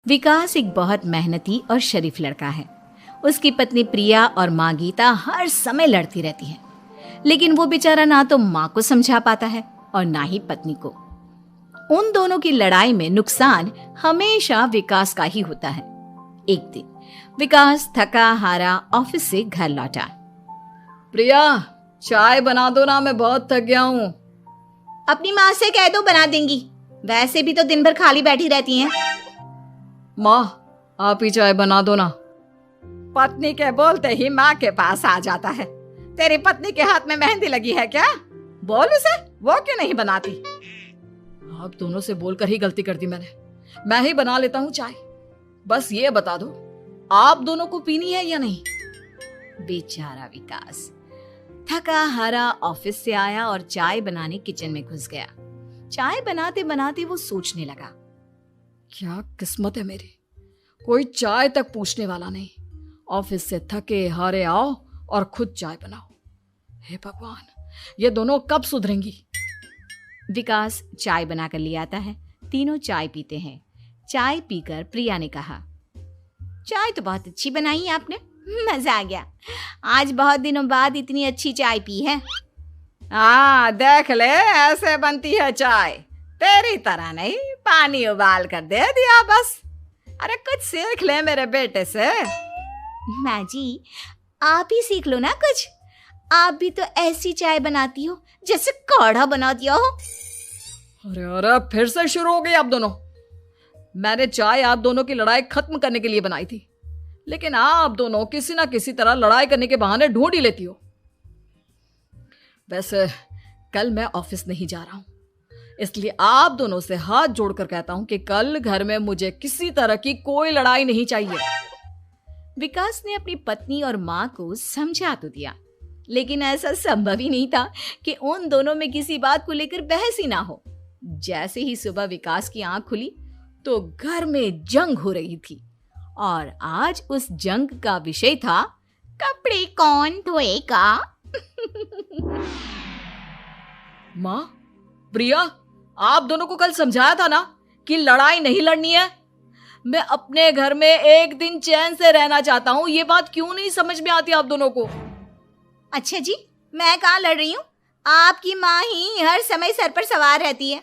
विकास एक बहुत मेहनती और शरीफ लड़का है। उसकी पत्नी प्रिया और माँ गीता हर समय लड़ती रहती है, लेकिन वो बेचारा ना तो माँ को समझा पाता है और ना ही पत्नी को। उन दोनों की लड़ाई में नुकसान हमेशा विकास का ही होता है। एक दिन विकास थका हारा ऑफिस से घर लौटा। प्रिया, चाय बना दो ना, मैं बहुत थक गया हूँ। अपनी माँ से कह दो, बना देंगी। वैसे भी तो दिन भर खाली बैठी रहती हैं। माँ, आप ही चाय बना दो ना। पत्नी के बोलते ही माँ के पास आ जाता है। तेरी पत्नी के हाथ में मेहंदी लगी है क्या? बोल उसे, वो क्यों नहीं बनाती? आप दोनों से बोलकर ही गलती कर दी मैंने। मैं ही बना लेता हूँ चाय। बस ये बता दो, आप दोनों को पीनी है या नहीं? बेचारा विकास थका हारा ऑफिस से आया और चाय बनाने किचन में घुस गया। चाय बनाते बनाते वो सोचने लगा, क्या किस्मत है मेरी, कोई चाय तक पूछने वाला नहीं। ऑफिस से थके हारे आओ और खुद चाय बनाओ। हे भगवान, ये दोनों कब सुधरेंगी? विकास चाय बनाकर ले आता है। तीनों चाय पीते हैं। चाय पीकर प्रिया ने कहा, चाय तो बहुत अच्छी बनाई है आपने, मजा आ गया। आज बहुत दिनों बाद इतनी अच्छी चाय पी है। हाँ, देख ले, ऐसे बनती है चाय। तेरी तरह नहीं, पानी उबाल कर दे दिया बस। अरे कुछ सीख ले मेरे बेटे से। माँ जी, आप ही सीख लो ना कुछ। आप भी तो ऐसी चाय बनाती हो जैसे काढ़ा बना दिया हो। अरे अरे, फिर से शुरू हो गई आप दोनों। मैंने चाय आप दोनों की लड़ाई खत्म करने के लिए बनाई थी, लेकिन आप दोनों किसी ना किसी तरह लड़ाई करने के बहाने ढूंढ ही लेती हो। वैसे कल मैं ऑफिस नहीं जा रहा हूं, इसलिए आप दोनों से हाथ जोड़कर कहता हूं कि कल घर में मुझे किसी तरह की कोई लड़ाई नहीं चाहिए। विकास ने अपनी पत्नी और माँ को समझा तो दिया, लेकिन ऐसा संभव ही नहीं था कि उन दोनों में किसी बात को लेकर बहस ही ना हो। जैसे ही सुबह विकास की आंख खुली तो घर में जंग हो रही थी, और आज उस जंग का विषय था कपड़े कौन धोएगा। माँ, प्रिया, आप दोनों को कल समझाया था ना कि लड़ाई नहीं लड़नी है। मैं अपने घर में एक दिन चैन से रहना चाहता हूँ। ये बात क्यों नहीं समझ में आती आप दोनों को? अच्छा जी, मैं कहाँ लड़ रही हूँ? आपकी माँ ही हर समय सर पर सवार रहती है।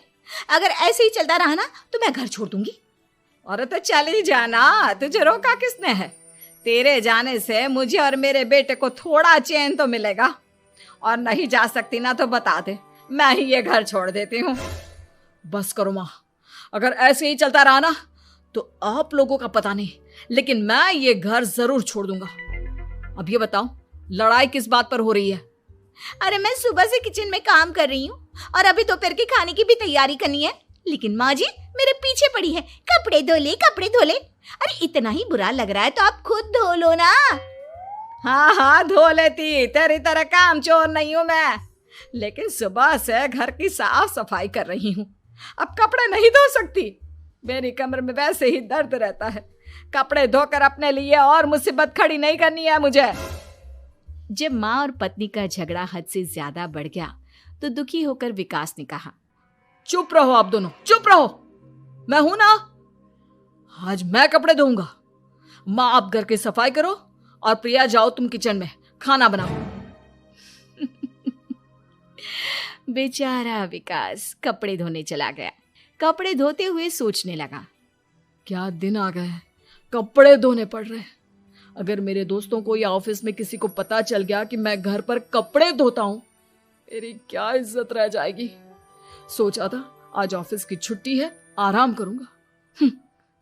अगर ऐसे ही चलता रहा ना तो मैं घर छोड़ दूंगी। अरे तो चली जाना, तुझे रोका किसने है? तेरे जाने से मुझे और मेरे बेटे को थोड़ा चैन तो मिलेगा। और नहीं जा सकती ना तो बता दे, मैं ही ये घर छोड़ देती हूँ। बस करो माँ, अगर ऐसे ही चलता रहा ना तो आप लोगों का पता नहीं, लेकिन मैं ये घर जरूर छोड़ दूंगा। अब ये बताओ, लड़ाई किस बात पर हो रही है? अरे मैं सुबह से किचन में काम कर रही हूँ और अभी दोपहर के खाने की भी तैयारी करनी है, लेकिन माँ जी मेरे पीछे पड़ी है, कपड़े धो ले, कपड़े धो ले। अरे इतना ही बुरा लग रहा है तो आप खुद धो लो ना। हाँ हाँ, धो लेती, तेरी तरह काम चोर नहीं हूं मैं, लेकिन सुबह से घर की साफ सफाई कर रही हूँ, अब कपड़े नहीं धो सकती। मेरी कमर में वैसे ही दर्द रहता है। कपड़े धोकर अपने लिए और मुसीबत खड़ी नहीं करनी है मुझे। जब माँ और पत्नी का झगड़ा हद से ज्यादा बढ़ गया तो दुखी होकर विकास ने कहा, चुप रहो आप दोनों, चुप रहो। मैं हूं ना, आज मैं कपड़े धोऊंगा। माँ, आप घर की सफाई करो और प्रिया, जाओ तुम किचन में खाना बनाओ। बेचारा विकास कपड़े धोने चला गया। कपड़े धोते हुए सोचने लगा, क्या दिन आ गए, कपड़े धोने पड़ रहे हैं। अगर मेरे दोस्तों को या ऑफिस में किसी को पता चल गया कि मैं घर पर कपड़े धोता हूं, मेरी क्या इज्जत रह जाएगी। सोचा था आज ऑफिस की छुट्टी है, आराम करूंगा,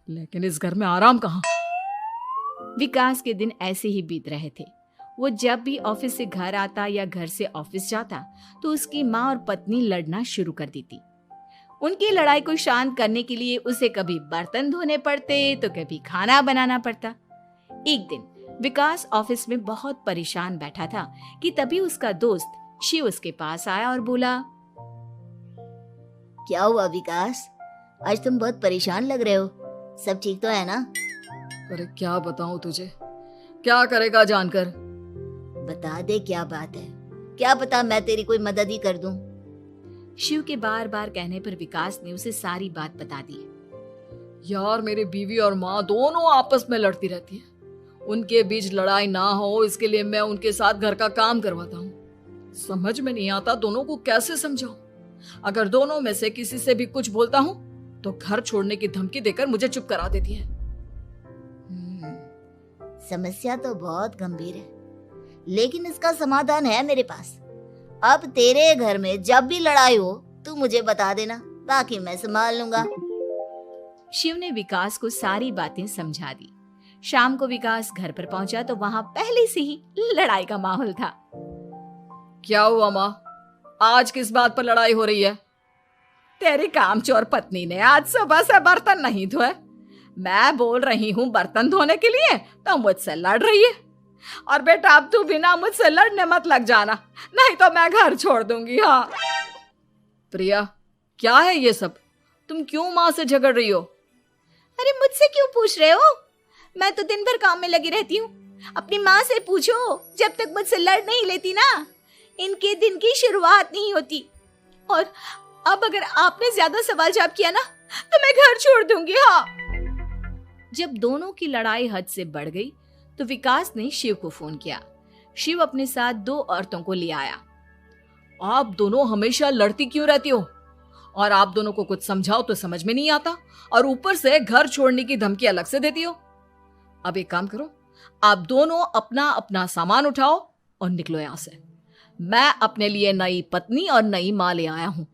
लेकिन इस घर में आराम कहां। विकास के दिन ऐसे ही बीत रहे थे। वो जब भी ऑफिस से घर आता या घर से ऑफिस जाता तो उसकी माँ और पत्नी लड़ना शुरू कर देती। उनकी लड़ाई को शांत करने के लिए उसे कभी बर्तन धोने पड़ते तो कभी खाना बनाना पड़ता। एक दिन विकास ऑफिस में बहुत परेशान बैठा था कि तभी उसका दोस्त शिव उसके पास आया और बोला, क्या हुआ विकास, आज तुम बहुत परेशान लग रहे हो, सब ठीक तो है ना? अरे क्या बताऊं तुझे, क्या करेगा जानकर। बता दे क्या बात है, क्या पता मैं तेरी कोई मदद ही कर दूं। शिव के बार बार कहने पर विकास ने उसे सारी बात बता दी। यार मेरी बीवी और माँ दोनों आपस में लड़ती रहती है। उनके बीच लड़ाई ना हो इसके लिए मैं उनके साथ घर का काम करवाता हूँ। समझ में नहीं आता दोनों को कैसे समझाऊं। अगर दोनों में से किसी से भी कुछ बोलता हूँ तो घर छोड़ने की धमकी देकर मुझे चुप करा देती है। समस्या तो बहुत गंभीर है, लेकिन इसका समाधान है मेरे पास। अब तेरे घर में जब भी लड़ाई हो तू मुझे बता देना, बाकी मैं संभाल लूंगा। शिव ने विकास को सारी बातें समझा दी। शाम को विकास घर पर पहुंचा तो वहां पहले से ही लड़ाई का माहौल था। क्या हुआ माँ, आज किस बात पर लड़ाई हो रही है? तेरी कामचोर पत्नी ने आज सुबह से बर्तन नहीं धोए। मैं बोल रही हूँ बर्तन धोने के लिए तो मुझसे लड़ रही है। और बेटा अब तू बिना मुझसे लड़ने मत लग जाना, नहीं तो मैं घर छोड़ दूंगी। हाँ प्रिया, क्या है ये सब? तुम क्यों माँ से झगड़ रही हो? अरे मुझसे क्यों पूछ रहे हो? मैं तो दिन भर काम में लगी रहती हूँ। अपनी माँ से पूछो, जब तक मुझसे लड़ नहीं लेती ना इनके दिन की शुरुआत नहीं होती। और अब अगर आपने ज्यादा सवाल जवाब किया ना तो मैं घर छोड़ दूंगी। हाँ। जब दोनों की लड़ाई हद से बढ़ गई तो विकास ने शिव को फोन किया। शिव अपने साथ 2 औरतों को ले आया। आप दोनों हमेशा लड़ती क्यों रहती हो? और आप दोनों को कुछ समझाओ तो समझ में नहीं आता, और ऊपर से घर छोड़ने की धमकी अलग से देती हो। अब एक काम करो, आप दोनों अपना अपना सामान उठाओ और निकलो यहां से। मैं अपने लिए नई पत्नी और नई माँ ले आया हूं।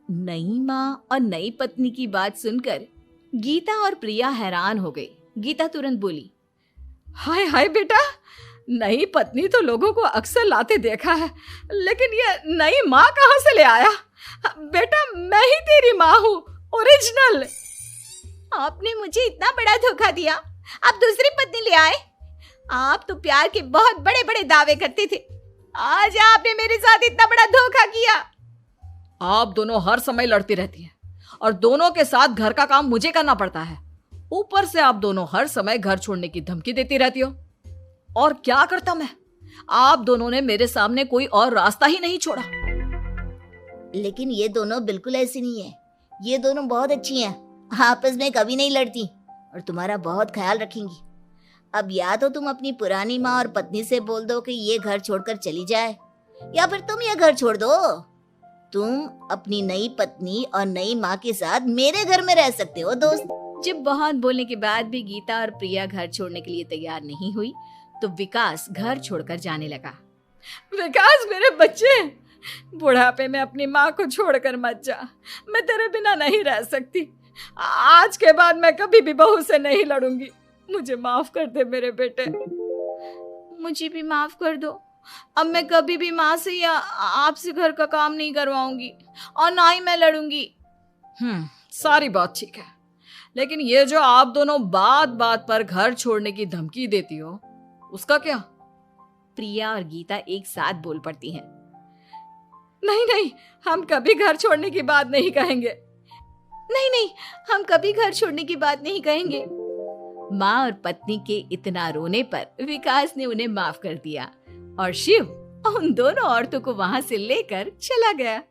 नई माँ और नई पत्नी की बात सुनकर गीता और प्रिया हैरान हो गई। गीता तुरंत बोली, हाय हाय बेटा, नई पत्नी तो लोगों को अक्सर लाते देखा है, लेकिन ये नई माँ कहाँ से ले आया? बेटा मैं ही तेरी माँ हूँ, ओरिजिनल। आपने मुझे इतना बड़ा धोखा दिया, आप दूसरी पत्नी ले आए। आप तो प्यार के बहुत बड़े बड़े दावे करते थे, आज आपने मेरे साथ इतना बड़ा धोखा किया। आप दोनों हर समय लड़ती रहती हैं और दोनों के साथ घर का काम मुझे करना पड़ता है। ऊपर से आप दोनों हर समय घर छोड़ने की धमकी देती रहती हो। और क्या करता मैं? आप दोनों ने मेरे सामने कोई और रास्ता ही नहीं छोड़ा। लेकिन ये दोनों बिल्कुल ऐसी नहीं है। ये दोनों बहुत अच्छी हैं, आपस में कभी नहीं लड़ती और तुम्हारा बहुत ख्याल रखेंगी। अब या तो तुम अपनी पुरानी माँ और पत्नी से बोल दो कि ये घर छोड़कर चली जाए, या फिर तुम ये घर छोड़ दो। तुम अपनी नई पत्नी और नई माँ के साथ मेरे घर में रह सकते हो दोस्त। जब बहुत बोलने के बाद भी गीता और प्रिया घर छोड़ने के लिए तैयार नहीं हुई तो विकास घर छोड़कर जाने लगा। विकास मेरे बच्चे, बुढ़ापे में अपनी माँ को छोड़कर मत जा। मैं तेरे बिना नहीं रह सकती। आज के बाद मैं कभी भी बहू से नहीं लड़ूंगी। मुझे माफ कर दे मेरे बेटे। मुझे भी माफ कर दो। अब मैं कभी भी माँ से या आपसे घर का काम नहीं करवाऊंगी और ना ही मैं लड़ूंगी। सारी बात ठीक है, लेकिन ये जो आप दोनों बात बात पर घर छोड़ने की धमकी देती हो, उसका क्या? प्रिया और गीता एक साथ बोल पड़ती हैं। नहीं नहीं, हम कभी घर छोड़ने की बात नहीं कहेंगे। नहीं नहीं, हम कभी घर छोड़ने की बात नहीं कहेंगे। माँ और पत्नी के इतना रोने पर विकास ने उन्हें माफ कर दिया और शिव उन दोनों औरतों को वहां से लेकर चला गया।